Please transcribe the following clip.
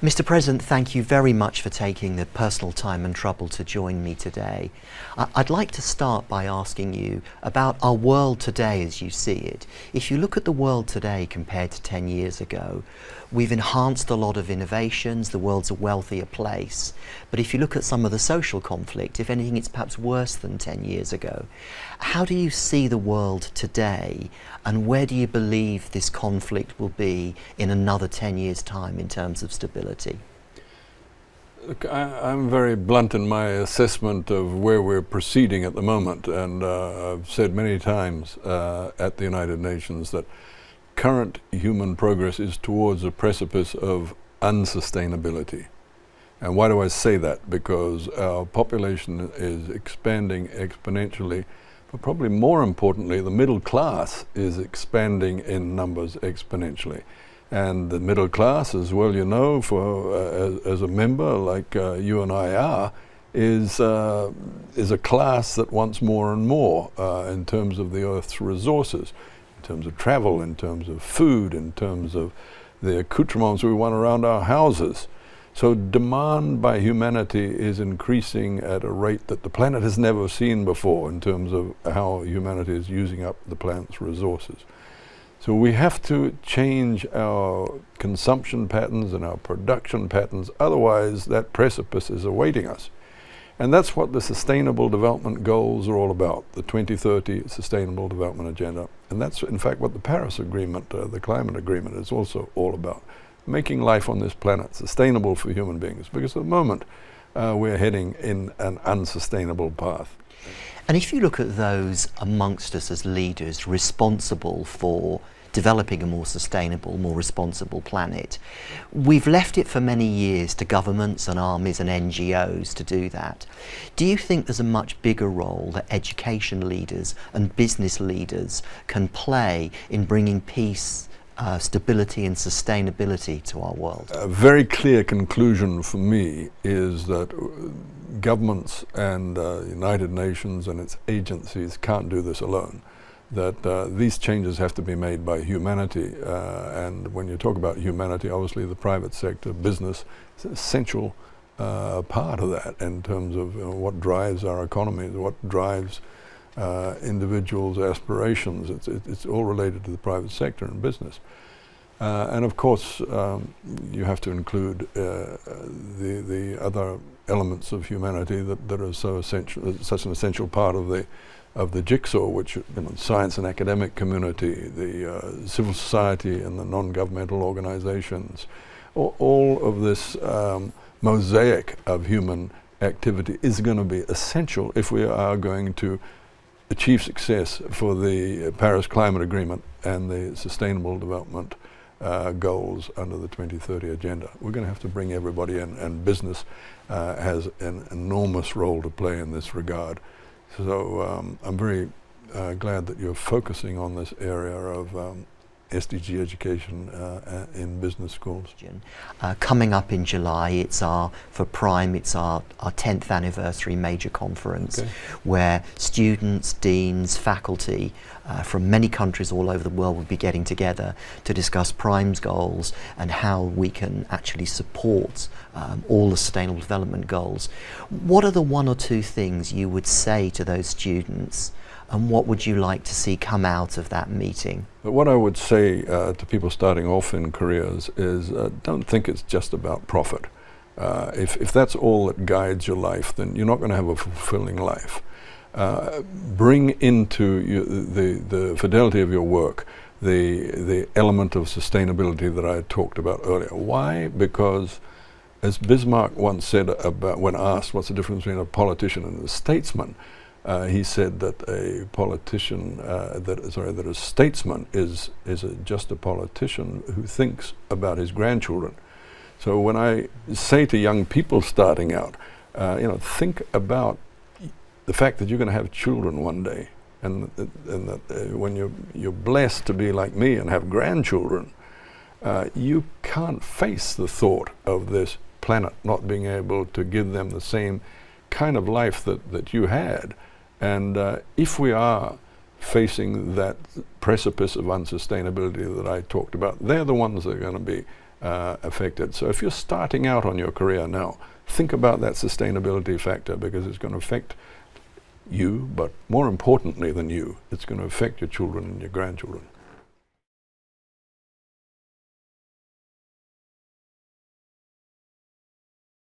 Mr. President, thank you very much for taking the personal time and trouble to join me today. I'd like to start by asking you about our world today as you see it. If you look at the world today compared to 10 years ago, we've enhanced a lot of innovations, the world's a wealthier place. But if you look at some of the social conflict, if anything, it's perhaps worse than 10 years ago. How do you see the world today, and where do you believe this conflict will be in another 10 years' time in terms of stability? Look, I'm very blunt in my assessment of where we're proceeding at the moment, and I've said many times at the United Nations that current human progress is towards a precipice of unsustainability. And why do I say that? Because our population is expanding exponentially, but probably more importantly, the middle class is expanding in numbers exponentially. And the middle class, as well you know, as a member like you and I are, is a class that wants more and more in terms of the Earth's resources, in terms of travel, in terms of food, in terms of the accoutrements we want around our houses. So demand by humanity is increasing at a rate that the planet has never seen before in terms of how humanity is using up the planet's resources. So we have to change our consumption patterns and our production patterns, otherwise that precipice is awaiting us. And that's what the Sustainable Development Goals are all about, the 2030 Sustainable Development Agenda. And that's in fact what the Paris Agreement, the climate agreement, is also all about. Making life on this planet sustainable for human beings, because at the moment we're heading in an unsustainable path. And if you look at those amongst us as leaders responsible for developing a more sustainable, more responsible planet, we've left it for many years to governments and armies and NGOs to do that. Do you think there's a much bigger role that education leaders and business leaders can play in bringing peace, stability and sustainability to our world? A very clear conclusion for me is that governments and United Nations and its agencies can't do this alone. That these changes have to be made by humanity, and when you talk about humanity, obviously the private sector, business, is an essential part of that in terms of what drives our economies, what drives individuals' aspirations. It's all related to the private sector and business. And of course, you have to include the other elements of humanity that are so essential, such an essential part of the jigsaw, which science and academic community, the civil society and the non-governmental organizations. All of this mosaic of human activity is going to be essential if we are going to achieve success for the Paris Climate Agreement and the Sustainable Development Goals under the 2030 Agenda. We're going to have to bring everybody in, and business has an enormous role to play in this regard. So I'm very glad that you're focusing on this area of SDG education in business schools. Coming up in July, for Prime, it's our 10th anniversary major conference, where students, deans, faculty from many countries all over the world will be getting together to discuss Prime's goals and how we can actually support all the Sustainable Development Goals. What are the one or two things you would say to those students, and what would you like to see come out of that meeting? But what I would say to people starting off in careers is don't think it's just about profit. If that's all that guides your life, then you're not going to have a fulfilling life. Bring into the fidelity of your work the element of sustainability that I talked about earlier. Why? Because as Bismarck once said about, when asked what's the difference between a politician and a statesman, he said that a politician, that a statesman is just a politician who thinks about his grandchildren. So when I say to young people starting out, think about the fact that you're going to have children one day, and that when you're blessed to be like me and have grandchildren, you can't face the thought of this planet not being able to give them the same kind of life that you had. And if we are facing that precipice of unsustainability that I talked about, they're the ones that are going to be affected. So if you're starting out on your career now, think about that sustainability factor, because it's going to affect you, but more importantly than you, it's going to affect your children and your grandchildren.